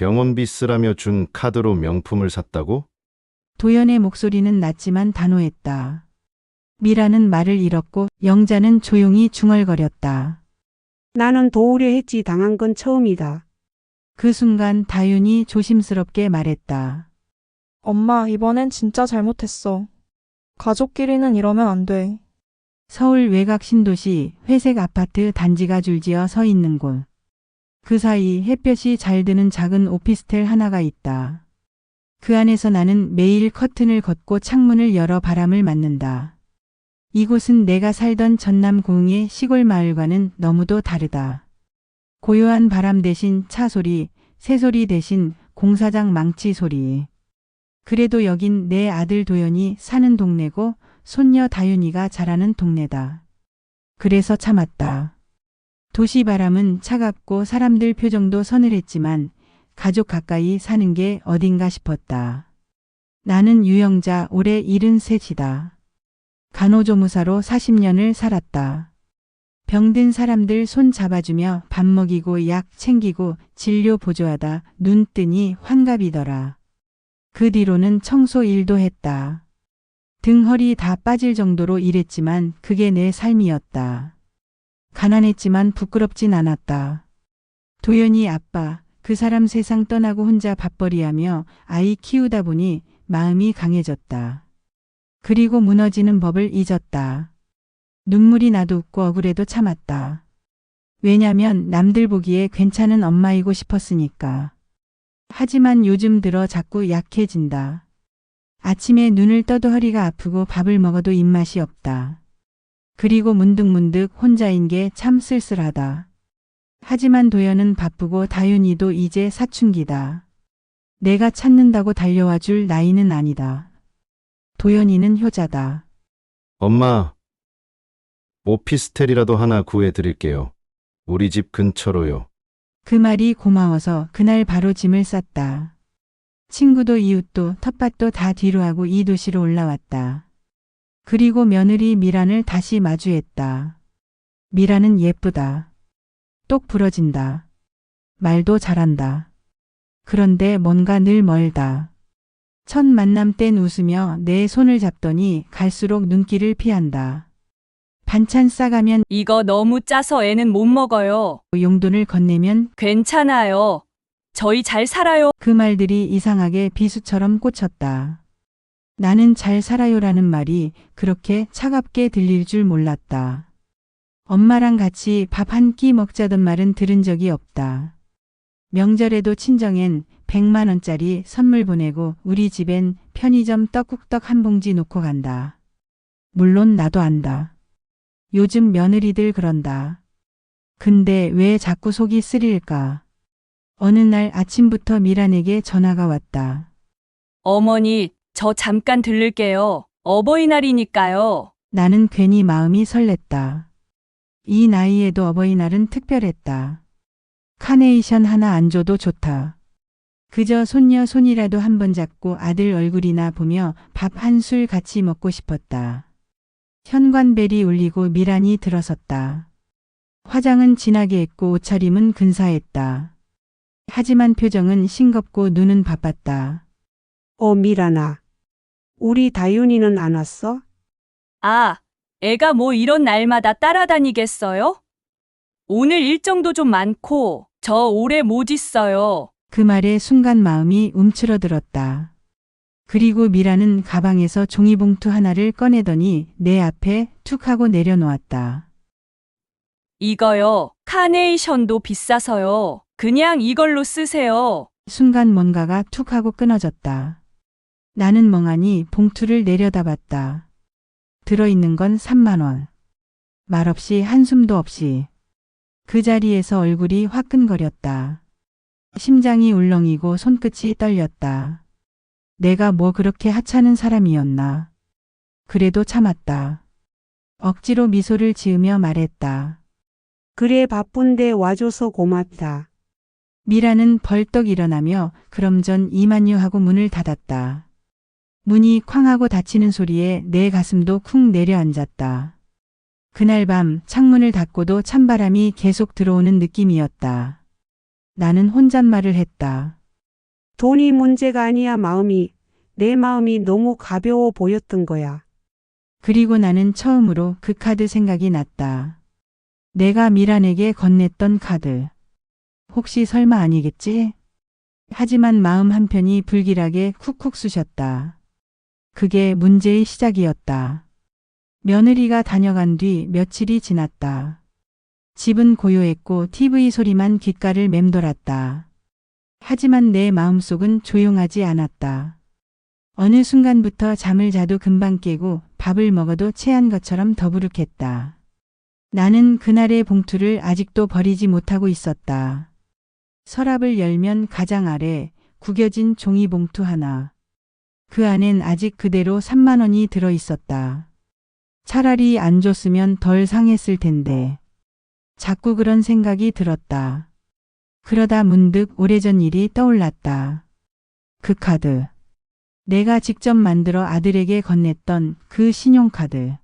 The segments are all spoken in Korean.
병원비 쓰라며 준 카드로 명품을 샀다고? 도연의 목소리는 낮지만 단호했다. 미라는 말을 잃었고 영자는 조용히 중얼거렸다. 나는 도우려 했지 당한 건 처음이다. 그 순간 다윤이 조심스럽게 말했다. 엄마, 이번엔 진짜 잘못했어. 가족끼리는 이러면 안 돼. 서울 외곽 신도시 회색 아파트 단지가 줄지어 서 있는 곳. 그 사이 햇볕이 잘 드는 작은 오피스텔 하나가 있다. 그 안에서 나는 매일 커튼을 걷고 창문을 열어 바람을 맞는다. 이곳은 내가 살던 전남 고흥의 시골 마을과는 너무도 다르다. 고요한 바람 대신 차 소리, 새소리 대신 공사장 망치 소리. 그래도 여긴 내 아들 도연이 사는 동네고 손녀 다윤이가 자라는 동네다. 그래서 참았다. 도시 바람은 차갑고 사람들 표정도 서늘했지만 가족 가까이 사는 게 어딘가 싶었다. 나는 유영자 올해 73이다. 간호조무사로 40년을 살았다. 병든 사람들 손 잡아주며 밥 먹이고 약 챙기고 진료 보조하다 눈 뜨니 환갑이더라. 그 뒤로는 청소 일도 했다. 등 허리 다 빠질 정도로 일했지만 그게 내 삶이었다. 가난했지만 부끄럽진 않았다. 도연이 아빠, 그 사람 세상 떠나고 혼자 밥벌이하며 아이 키우다 보니 마음이 강해졌다. 그리고 무너지는 법을 잊었다. 눈물이 나도 웃고 억울해도 참았다. 왜냐면 남들 보기에 괜찮은 엄마이고 싶었으니까. 하지만 요즘 들어 자꾸 약해진다. 아침에 눈을 떠도 허리가 아프고 밥을 먹어도 입맛이 없다. 그리고 문득문득 혼자인 게 참 쓸쓸하다. 하지만 도연은 바쁘고 다윤이도 이제 사춘기다. 내가 찾는다고 달려와 줄 나이는 아니다. 도연이는 효자다. 엄마, 오피스텔이라도 하나 구해드릴게요. 우리 집 근처로요. 그 말이 고마워서 그날 바로 짐을 쌌다. 친구도 이웃도 텃밭도 다 뒤로하고 이 도시로 올라왔다. 그리고 며느리 미란을 다시 마주했다. 미란은 예쁘다. 똑 부러진다. 말도 잘한다. 그런데 뭔가 늘 멀다. 첫 만남 땐 웃으며 내 손을 잡더니 갈수록 눈길을 피한다. 반찬 싸가면 이거 너무 짜서 애는 못 먹어요. 용돈을 건네면 괜찮아요. 저희 잘 살아요. 그 말들이 이상하게 비수처럼 꽂혔다. 나는 잘 살아요라는 말이 그렇게 차갑게 들릴 줄 몰랐다. 엄마랑 같이 밥 한 끼 먹자던 말은 들은 적이 없다. 명절에도 친정엔 100만 원짜리 선물 보내고 우리 집엔 편의점 떡국떡 한 봉지 놓고 간다. 물론 나도 안다. 요즘 며느리들 그런다. 근데 왜 자꾸 속이 쓰릴까? 어느 날 아침부터 미란에게 전화가 왔다. 어머니, 저 잠깐 들를게요. 어버이날이니까요. 나는 괜히 마음이 설렜다. 이 나이에도 어버이날은 특별했다. 카네이션 하나 안 줘도 좋다. 그저 손녀 손이라도 한번 잡고 아들 얼굴이나 보며 밥 한 술 같이 먹고 싶었다. 현관벨이 울리고 미란이 들어섰다. 화장은 진하게 했고 옷차림은 근사했다. 하지만 표정은 싱겁고 눈은 바빴다. 미란아. 우리 다윤이는 안 왔어? 아, 애가 뭐 이런 날마다 따라다니겠어요? 오늘 일정도 좀 많고 저 오래 못 있어요. 그 말에 순간 마음이 움츠러들었다. 그리고 미라는 가방에서 종이봉투 하나를 꺼내더니 내 앞에 툭 하고 내려놓았다. 이거요. 카네이션도 비싸서요. 그냥 이걸로 쓰세요. 순간 뭔가가 툭 하고 끊어졌다. 나는 멍하니 봉투를 내려다봤다. 들어있는 건 3만 원. 말없이 한숨도 없이. 그 자리에서 얼굴이 화끈거렸다. 심장이 울렁이고 손끝이 떨렸다. 내가 뭐 그렇게 하찮은 사람이었나. 그래도 참았다. 억지로 미소를 지으며 말했다. 그래 바쁜데 와줘서 고맙다. 미라는 벌떡 일어나며 그럼 전 이만요 하고 문을 닫았다. 문이 쾅 하고 닫히는 소리에 내 가슴도 쿵 내려앉았다. 그날 밤 창문을 닫고도 찬바람이 계속 들어오는 느낌이었다. 나는 혼잣말을 했다. 돈이 문제가 아니야, 마음이. 내 마음이 너무 가벼워 보였던 거야. 그리고 나는 처음으로 그 카드 생각이 났다. 내가 미란에게 건넸던 카드. 혹시 설마 아니겠지? 하지만 마음 한편이 불길하게 쿡쿡 쑤셨다. 그게 문제의 시작이었다. 며느리가 다녀간 뒤 며칠이 지났다. 집은 고요했고 TV 소리만 귓가를 맴돌았다. 하지만 내 마음속은 조용하지 않았다. 어느 순간부터 잠을 자도 금방 깨고 밥을 먹어도 체한 것처럼 더부룩했다. 나는 그날의 봉투를 아직도 버리지 못하고 있었다. 서랍을 열면 가장 아래 구겨진 종이 봉투 하나. 그 안엔 아직 그대로 3만 원이 들어 있었다. 차라리 안 줬으면 덜 상했을 텐데. 자꾸 그런 생각이 들었다. 그러다 문득 오래전 일이 떠올랐다. 그 카드. 내가 직접 만들어 아들에게 건넸던 그 신용카드.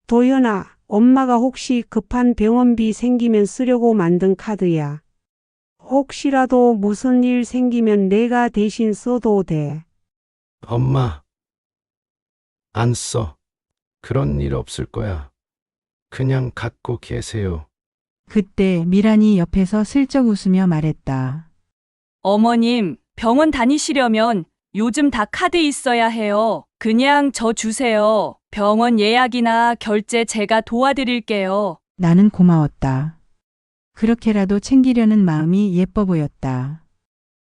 도연아, 엄마가 혹시 급한 병원비 생기면 쓰려고 만든 카드야. 혹시라도 무슨 일 생기면 내가 대신 써도 돼. 엄마, 안 써. 그런 일 없을 거야. 그냥 갖고 계세요. 그때 미란이 옆에서 슬쩍 웃으며 말했다. 어머님, 병원 다니시려면 요즘 다 카드 있어야 해요. 그냥 저 주세요. 병원 예약이나 결제 제가 도와드릴게요. 나는 고마웠다. 그렇게라도 챙기려는 마음이 예뻐 보였다.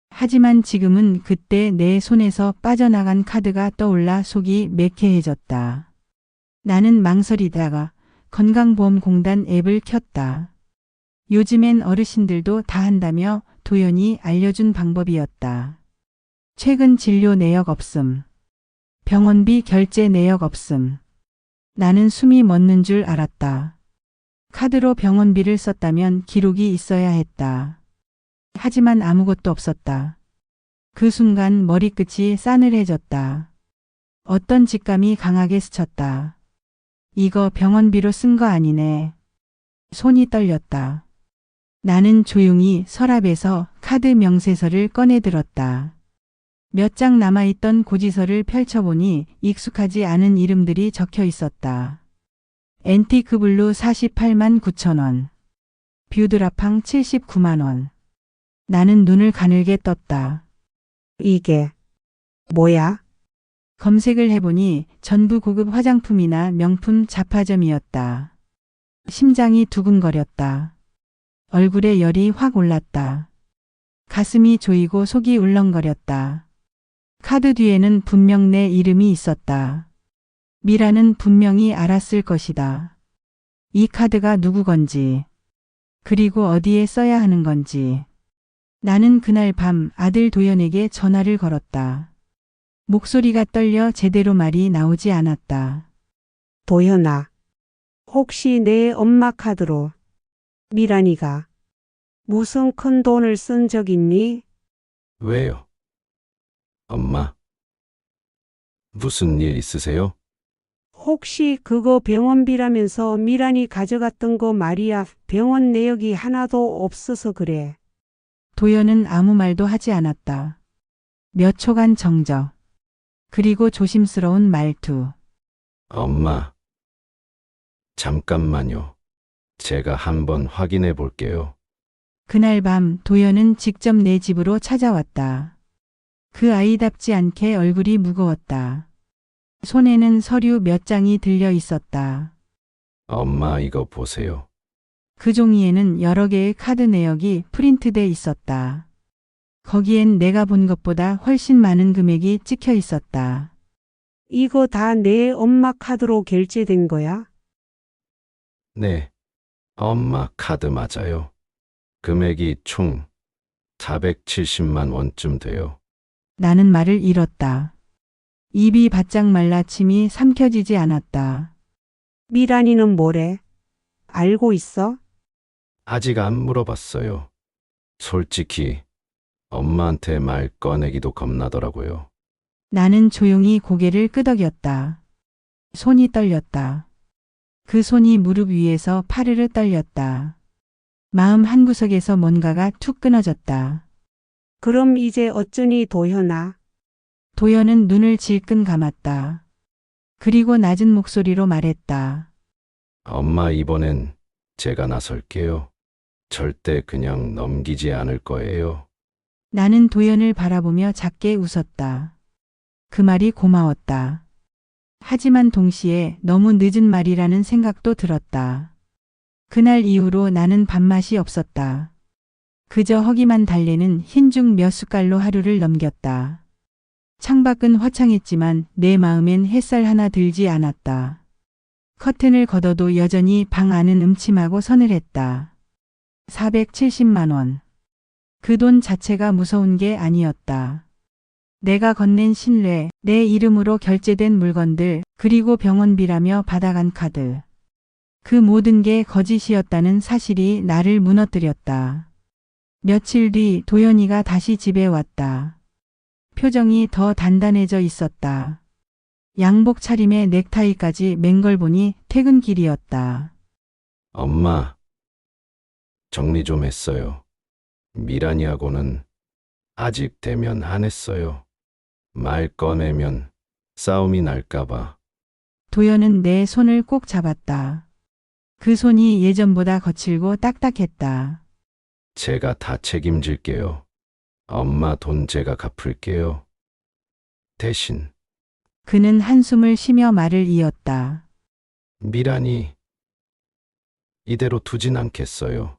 하지만 지금은 그때 내 손에서 빠져나간 카드가 떠올라 속이 매캐해졌다. 나는 망설이다가 건강보험공단 앱을 켰다. 요즘엔 어르신들도 다 한다며 도연이 알려준 방법이었다. 최근 진료 내역 없음. 병원비 결제 내역 없음. 나는 숨이 멎는 줄 알았다. 카드로 병원비를 썼다면 기록이 있어야 했다. 하지만 아무것도 없었다. 그 순간 머리끝이 싸늘해졌다. 어떤 직감이 강하게 스쳤다. 이거 병원비로 쓴 거 아니네. 손이 떨렸다. 나는 조용히 서랍에서 카드 명세서를 꺼내 들었다. 몇 장 남아있던 고지서를 펼쳐보니 익숙하지 않은 이름들이 적혀 있었다. 앤티크 블루 48만 9천 원. 뷰드라팡 79만 원. 나는 눈을 가늘게 떴다. 이게 뭐야? 검색을 해보니 전부 고급 화장품이나 명품 잡화점이었다. 심장이 두근거렸다. 얼굴에 열이 확 올랐다. 가슴이 조이고 속이 울렁거렸다. 카드 뒤에는 분명 내 이름이 있었다. 미라는 분명히 알았을 것이다. 이 카드가 누구 건지, 그리고 어디에 써야 하는 건지. 나는 그날 밤 아들 도연에게 전화를 걸었다. 목소리가 떨려 제대로 말이 나오지 않았다. 도연아, 혹시 내 엄마 카드로 미란이가 무슨 큰 돈을 쓴 적 있니? 왜요? 엄마, 무슨 일 있으세요? 혹시 그거 병원비라면서 미란이 가져갔던 거 말이야. 병원 내역이 하나도 없어서 그래. 도연은 아무 말도 하지 않았다. 몇 초간 정적. 그리고 조심스러운 말투. 엄마, 잠깐만요. 제가 한번 확인해 볼게요. 그날 밤 도연은 직접 내 집으로 찾아왔다. 그 아이답지 않게 얼굴이 무거웠다. 손에는 서류 몇 장이 들려 있었다. 엄마, 이거 보세요. 그 종이에는 여러 개의 카드 내역이 프린트돼 있었다. 거기엔 내가 본 것보다 훨씬 많은 금액이 찍혀 있었다. 이거 다 내 엄마 카드로 결제된 거야? 네, 엄마 카드 맞아요. 금액이 총 470만 원쯤 돼요. 나는 말을 잃었다. 입이 바짝 말라 침이 삼켜지지 않았다. 미란이는 뭐래? 알고 있어? 아직 안 물어봤어요. 솔직히 엄마한테 말 꺼내기도 겁나더라고요. 나는 조용히 고개를 끄덕였다. 손이 떨렸다. 그 손이 무릎 위에서 파르르 떨렸다. 마음 한구석에서 뭔가가 툭 끊어졌다. 그럼 이제 어쩌니 도현아? 도연은 눈을 질끈 감았다. 그리고 낮은 목소리로 말했다. 엄마, 이번엔 제가 나설게요. 절대 그냥 넘기지 않을 거예요. 나는 도연을 바라보며 작게 웃었다. 그 말이 고마웠다. 하지만 동시에 너무 늦은 말이라는 생각도 들었다. 그날 이후로 나는 밥맛이 없었다. 그저 허기만 달래는 흰죽 몇 숟갈로 하루를 넘겼다. 창밖은 화창했지만 내 마음엔 햇살 하나 들지 않았다. 커튼을 걷어도 여전히 방 안은 음침하고 서늘했다. 470만 원. 그 돈 자체가 무서운 게 아니었다. 내가 건넨 신뢰, 내 이름으로 결제된 물건들, 그리고 병원비라며 받아간 카드. 그 모든 게 거짓이었다는 사실이 나를 무너뜨렸다. 며칠 뒤 도연이가 다시 집에 왔다. 표정이 더 단단해져 있었다. 양복 차림에 넥타이까지 맨 걸 보니 퇴근길이었다. 엄마, 정리 좀 했어요. 미란이하고는 아직 대면 안 했어요. 말 꺼내면 싸움이 날까봐. 도연은 내 손을 꼭 잡았다. 그 손이 예전보다 거칠고 딱딱했다. 제가 다 책임질게요. 엄마 돈 제가 갚을게요. 대신 그는 한숨을 쉬며 말을 이었다. 미란이 이대로 두진 않겠어요.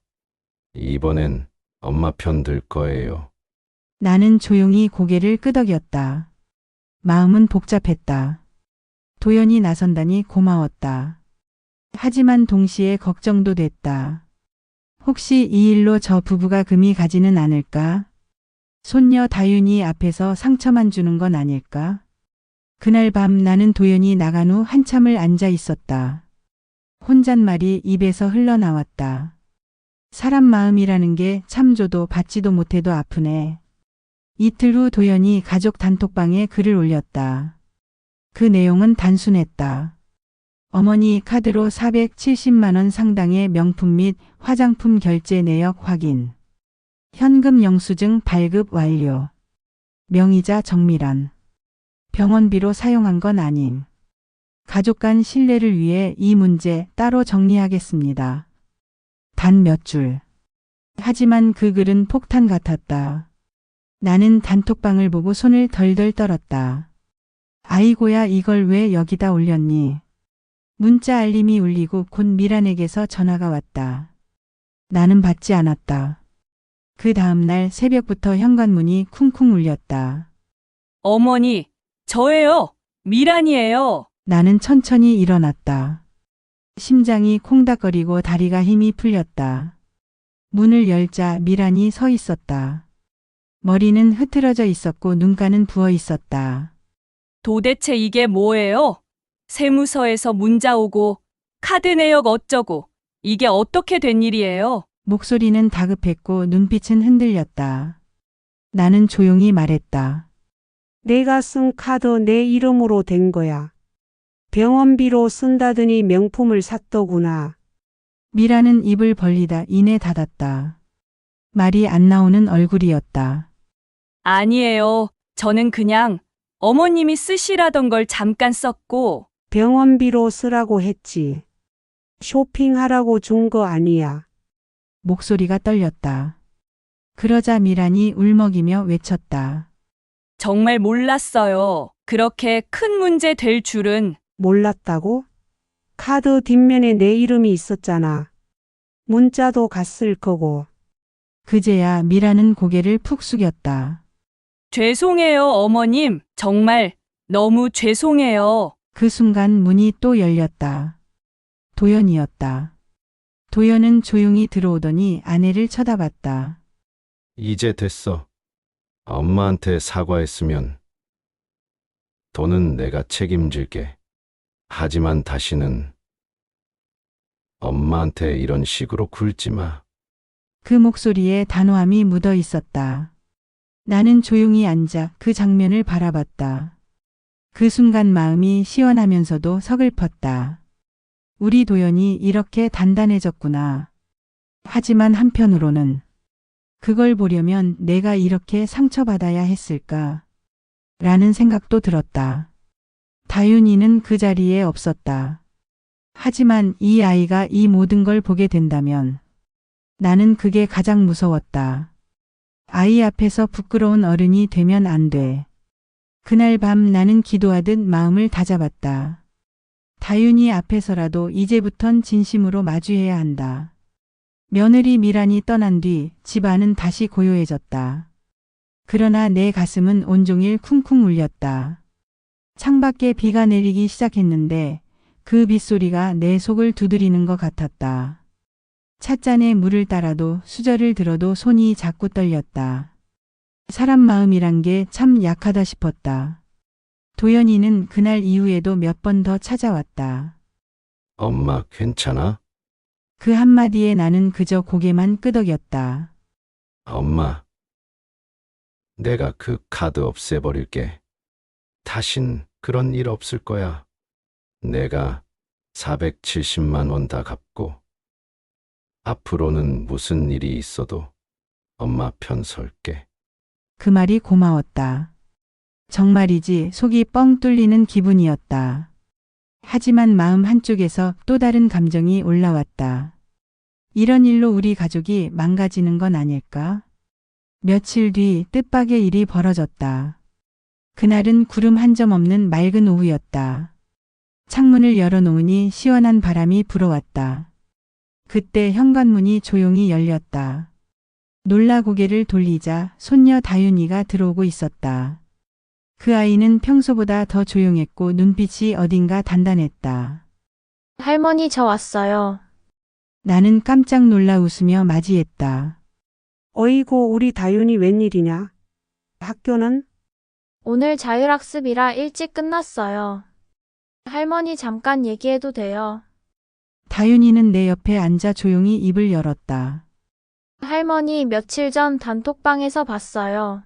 이번엔 엄마 편 들 거예요. 나는 조용히 고개를 끄덕였다. 마음은 복잡했다. 도연이 나선다니 고마웠다. 하지만 동시에 걱정도 됐다. 혹시 이 일로 저 부부가 금이 가지는 않을까? 손녀 다윤이 앞에서 상처만 주는 건 아닐까? 그날 밤 나는 도연이 나간 후 한참을 앉아 있었다. 혼잣말이 입에서 흘러나왔다. 사람 마음이라는 게 참줘도 받지도 못해도 아프네. 이틀 후 도연이 가족 단톡방에 글을 올렸다. 그 내용은 단순했다. 어머니 카드로 470만 원 상당의 명품 및 화장품 결제 내역 확인. 현금 영수증 발급 완료. 명의자 정미란. 병원비로 사용한 건 아님. 가족 간 신뢰를 위해 이 문제 따로 정리하겠습니다. 단 몇 줄. 하지만 그 글은 폭탄 같았다. 나는 단톡방을 보고 손을 덜덜 떨었다. 아이고야, 이걸 왜 여기다 올렸니? 문자 알림이 울리고 곧 미란에게서 전화가 왔다. 나는 받지 않았다. 그 다음 날 새벽부터 현관문이 쿵쿵 울렸다. 어머니, 저예요. 미란이에요. 나는 천천히 일어났다. 심장이 콩닥거리고 다리가 힘이 풀렸다. 문을 열자 미란이 서 있었다. 머리는 흐트러져 있었고 눈가는 부어 있었다. 도대체 이게 뭐예요? 세무서에서 문자 오고 카드 내역 어쩌고 이게 어떻게 된 일이에요? 목소리는 다급했고 눈빛은 흔들렸다. 나는 조용히 말했다. 내가 쓴 카드 내 이름으로 된 거야. 병원비로 쓴다더니 명품을 샀더구나. 미라는 입을 벌리다 이내 닫았다. 말이 안 나오는 얼굴이었다. 아니에요. 저는 그냥 어머님이 쓰시라던 걸 잠깐 썼고 병원비로 쓰라고 했지. 쇼핑하라고 준 거 아니야. 목소리가 떨렸다. 그러자 미란이 울먹이며 외쳤다. 정말 몰랐어요. 그렇게 큰 문제 될 줄은. 몰랐다고? 카드 뒷면에 내 이름이 있었잖아. 문자도 갔을 거고. 그제야 미라는 고개를 푹 숙였다. 죄송해요, 어머님. 정말 너무 죄송해요. 그 순간 문이 또 열렸다. 도연이었다. 도연은 조용히 들어오더니 아내를 쳐다봤다. 이제 됐어. 엄마한테 사과했으면 돈은 내가 책임질게. 하지만 다시는 엄마한테 이런 식으로 굴지 마. 그 목소리에 단호함이 묻어 있었다. 나는 조용히 앉아 그 장면을 바라봤다. 그 순간 마음이 시원하면서도 서글펐다. 우리 도연이 이렇게 단단해졌구나. 하지만 한편으로는 그걸 보려면 내가 이렇게 상처받아야 했을까? 라는 생각도 들었다. 다윤이는 그 자리에 없었다. 하지만 이 아이가 이 모든 걸 보게 된다면 나는 그게 가장 무서웠다. 아이 앞에서 부끄러운 어른이 되면 안 돼. 그날 밤 나는 기도하듯 마음을 다잡았다. 다윤이 앞에서라도 이제부턴 진심으로 마주해야 한다. 며느리 미란이 떠난 뒤 집안은 다시 고요해졌다. 그러나 내 가슴은 온종일 쿵쿵 울렸다. 창밖에 비가 내리기 시작했는데 그 빗소리가 내 속을 두드리는 것 같았다. 찻잔에 물을 따라도 수저를 들어도 손이 자꾸 떨렸다. 사람 마음이란 게 참 약하다 싶었다. 도연이는 그날 이후에도 몇 번 더 찾아왔다. 엄마 괜찮아? 그 한마디에 나는 그저 고개만 끄덕였다. 엄마. 내가 그 카드 없애버릴게. 다신 그런 일 없을 거야. 내가 470만 원 다 갚고 앞으로는 무슨 일이 있어도 엄마 편 설게. 그 말이 고마웠다. 정말이지 속이 뻥 뚫리는 기분이었다. 하지만 마음 한쪽에서 또 다른 감정이 올라왔다. 이런 일로 우리 가족이 망가지는 건 아닐까? 며칠 뒤 뜻밖의 일이 벌어졌다. 그날은 구름 한 점 없는 맑은 오후였다. 창문을 열어놓으니 시원한 바람이 불어왔다. 그때 현관문이 조용히 열렸다. 놀라 고개를 돌리자 손녀 다윤이가 들어오고 있었다. 그 아이는 평소보다 더 조용했고 눈빛이 어딘가 단단했다. 할머니, 저 왔어요. 나는 깜짝 놀라 웃으며 맞이했다. 어이구, 우리 다윤이 웬일이냐? 학교는? 오늘 자율학습이라 일찍 끝났어요. 할머니, 잠깐 얘기해도 돼요? 다윤이는 내 옆에 앉아 조용히 입을 열었다. 할머니, 며칠 전 단톡방에서 봤어요.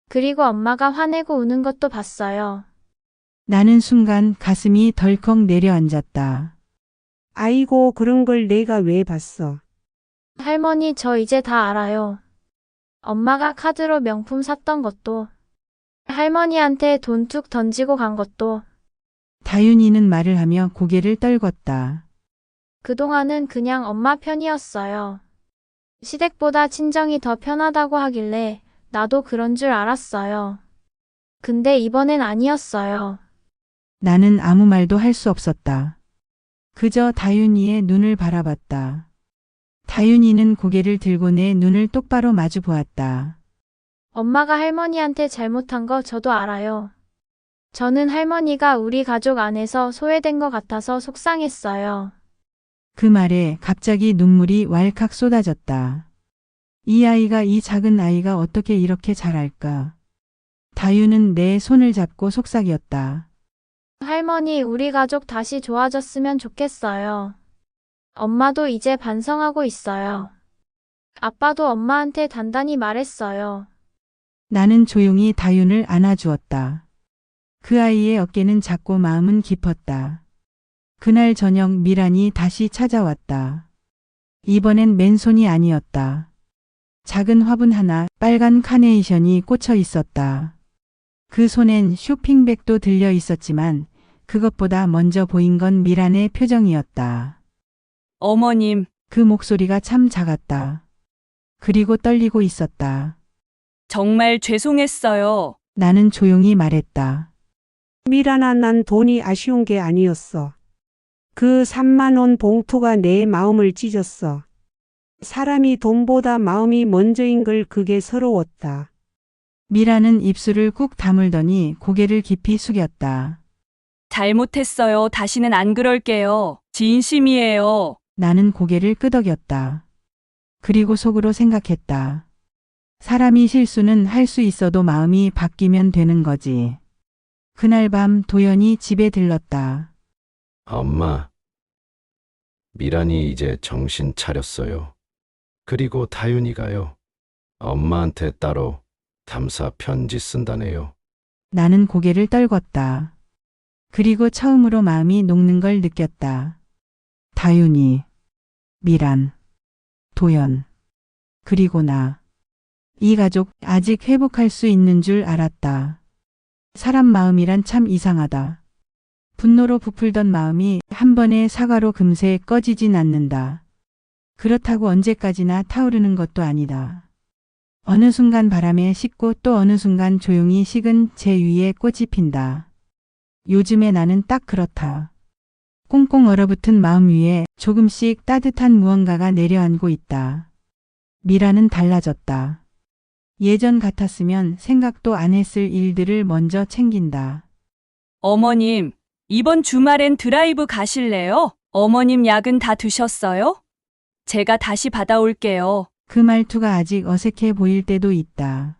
그리고 엄마가 화내고 우는 것도 봤어요. 나는 순간 가슴이 덜컥 내려앉았다. 아이고, 그런 걸 내가 왜 봤어? 할머니, 저 이제 다 알아요. 엄마가 카드로 명품 샀던 것도, 할머니한테 돈 툭 던지고 간 것도, 다윤이는 말을 하며 고개를 떨궜다. 그동안은 그냥 엄마 편이었어요. 시댁보다 친정이 더 편하다고 하길래 나도 그런 줄 알았어요. 근데 이번엔 아니었어요. 나는 아무 말도 할 수 없었다. 그저 다윤이의 눈을 바라봤다. 다윤이는 고개를 들고 내 눈을 똑바로 마주 보았다. 엄마가 할머니한테 잘못한 거 저도 알아요. 저는 할머니가 우리 가족 안에서 소외된 것 같아서 속상했어요. 그 말에 갑자기 눈물이 왈칵 쏟아졌다. 이 아이가, 이 작은 아이가 어떻게 이렇게 잘할까? 다윤은 내 손을 잡고 속삭였다. 할머니, 우리 가족 다시 좋아졌으면 좋겠어요. 엄마도 이제 반성하고 있어요. 아빠도 엄마한테 단단히 말했어요. 나는 조용히 다윤을 안아주었다. 그 아이의 어깨는 작고 마음은 깊었다. 그날 저녁 미란이 다시 찾아왔다. 이번엔 맨손이 아니었다. 작은 화분 하나, 빨간 카네이션이 꽂혀 있었다. 그 손엔 쇼핑백도 들려 있었지만 그것보다 먼저 보인 건 미란의 표정이었다. 어머님, 그 목소리가 참 작았다. 그리고 떨리고 있었다. 정말 죄송했어요. 나는 조용히 말했다. 미란아, 난 돈이 아쉬운 게 아니었어. 그 3만 원 봉투가 내 마음을 찢었어. 사람이 돈보다 마음이 먼저인 걸 그게 서러웠다. 미라는 입술을 꾹 다물더니 고개를 깊이 숙였다. 잘못했어요. 다시는 안 그럴게요. 진심이에요. 나는 고개를 끄덕였다. 그리고 속으로 생각했다. 사람이 실수는 할 수 있어도 마음이 바뀌면 되는 거지. 그날 밤 도연이 집에 들렀다. 엄마. 미란이 이제 정신 차렸어요. 그리고 다윤이가요. 엄마한테 따로 감사 편지 쓴다네요. 나는 고개를 떨궜다. 그리고 처음으로 마음이 녹는 걸 느꼈다. 다윤이, 미란, 도연, 그리고 나. 이 가족 아직 회복할 수 있는 줄 알았다. 사람 마음이란 참 이상하다. 분노로 부풀던 마음이 한 번의 사과로 금세 꺼지진 않는다. 그렇다고 언제까지나 타오르는 것도 아니다. 어느 순간 바람에 식고 또 어느 순간 조용히 식은 제 위에 꽃이 핀다. 요즘에 나는 딱 그렇다. 꽁꽁 얼어붙은 마음 위에 조금씩 따뜻한 무언가가 내려앉고 있다. 미라는 달라졌다. 예전 같았으면 생각도 안 했을 일들을 먼저 챙긴다. 어머님, 이번 주말엔 드라이브 가실래요? 어머님 약은 다 드셨어요? 제가 다시 받아올게요. 그 말투가 아직 어색해 보일 때도 있다.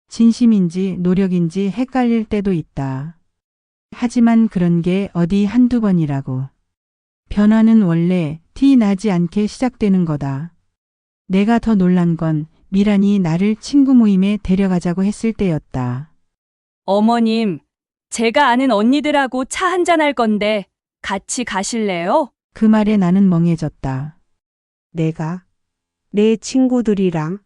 진심인지 노력인지 헷갈릴 때도 있다. 하지만 그런 게 어디 한두 번이라고. 변화는 원래 티 나지 않게 시작되는 거다. 내가 더 놀란 건 미란이 나를 친구 모임에 데려가자고 했을 때였다. 어머님, 제가 아는 언니들하고 차 한잔할 건데 같이 가실래요? 그 말에 나는 멍해졌다. 내가 내 친구들이랑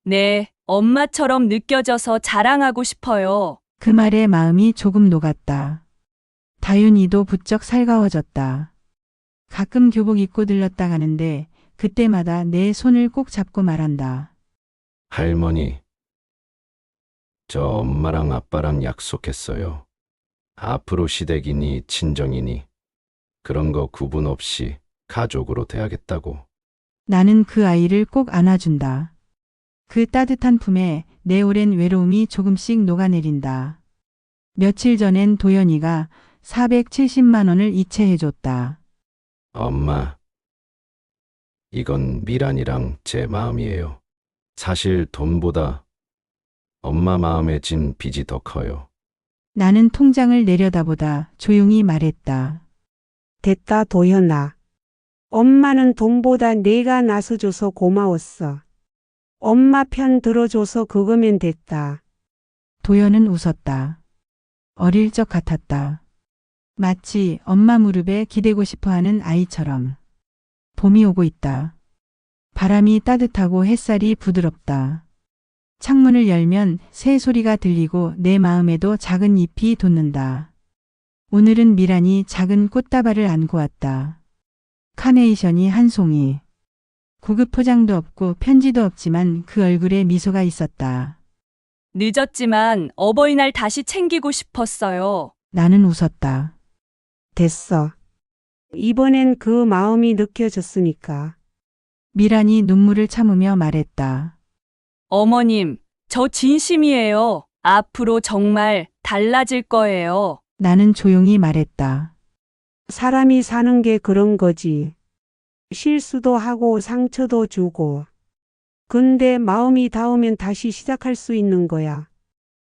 네, 엄마처럼 느껴져서 자랑하고 싶어요. 그 말에 마음이 조금 녹았다. 다윤이도 부쩍 살가워졌다. 가끔 교복 입고 들렀다 가는데 그때마다 내 손을 꼭 잡고 말한다. 할머니, 저 엄마랑 아빠랑 약속했어요. 앞으로 시댁이니 친정이니 그런 거 구분 없이 가족으로 대하겠다고. 나는 그 아이를 꼭 안아준다. 그 따뜻한 품에 내 오랜 외로움이 조금씩 녹아내린다. 며칠 전엔 도연이가 470만 원을 이체해줬다. 엄마, 이건 미란이랑 제 마음이에요. 사실 돈보다 엄마 마음에 진 빚이 더 커요. 나는 통장을 내려다보다 조용히 말했다. 됐다 도현아. 엄마는 돈보다 내가 나서줘서 고마웠어. 엄마 편 들어줘서 그거면 됐다. 도연은 웃었다. 어릴 적 같았다. 마치 엄마 무릎에 기대고 싶어하는 아이처럼. 봄이 오고 있다. 바람이 따뜻하고 햇살이 부드럽다. 창문을 열면 새 소리가 들리고 내 마음에도 작은 잎이 돋는다. 오늘은 미란이 작은 꽃다발을 안고 왔다. 카네이션이 한 송이. 고급 포장도 없고 편지도 없지만 그 얼굴에 미소가 있었다. 늦었지만 어버이날 다시 챙기고 싶었어요. 나는 웃었다. 됐어. 이번엔 그 마음이 느껴졌으니까. 미란이 눈물을 참으며 말했다. 어머님, 저 진심이에요. 앞으로 정말 달라질 거예요. 나는 조용히 말했다. 사람이 사는 게 그런 거지. 실수도 하고 상처도 주고. 근데 마음이 닿으면 다시 시작할 수 있는 거야.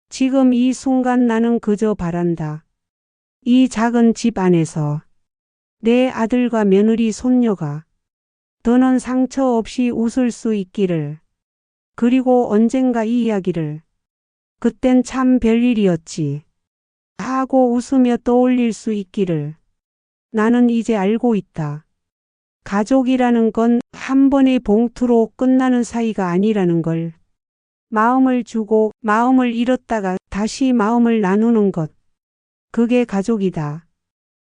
지금 이 순간 나는 그저 바란다. 이 작은 집 안에서 내 아들과 며느리 손녀가 더는 상처 없이 웃을 수 있기를. 그리고 언젠가 이 이야기를 그땐 참 별일이었지 하고 웃으며 떠올릴 수 있기를. 나는 이제 알고 있다. 가족이라는 건 한 번의 봉투로 끝나는 사이가 아니라는 걸. 마음을 주고 마음을 잃었다가 다시 마음을 나누는 것. 그게 가족이다.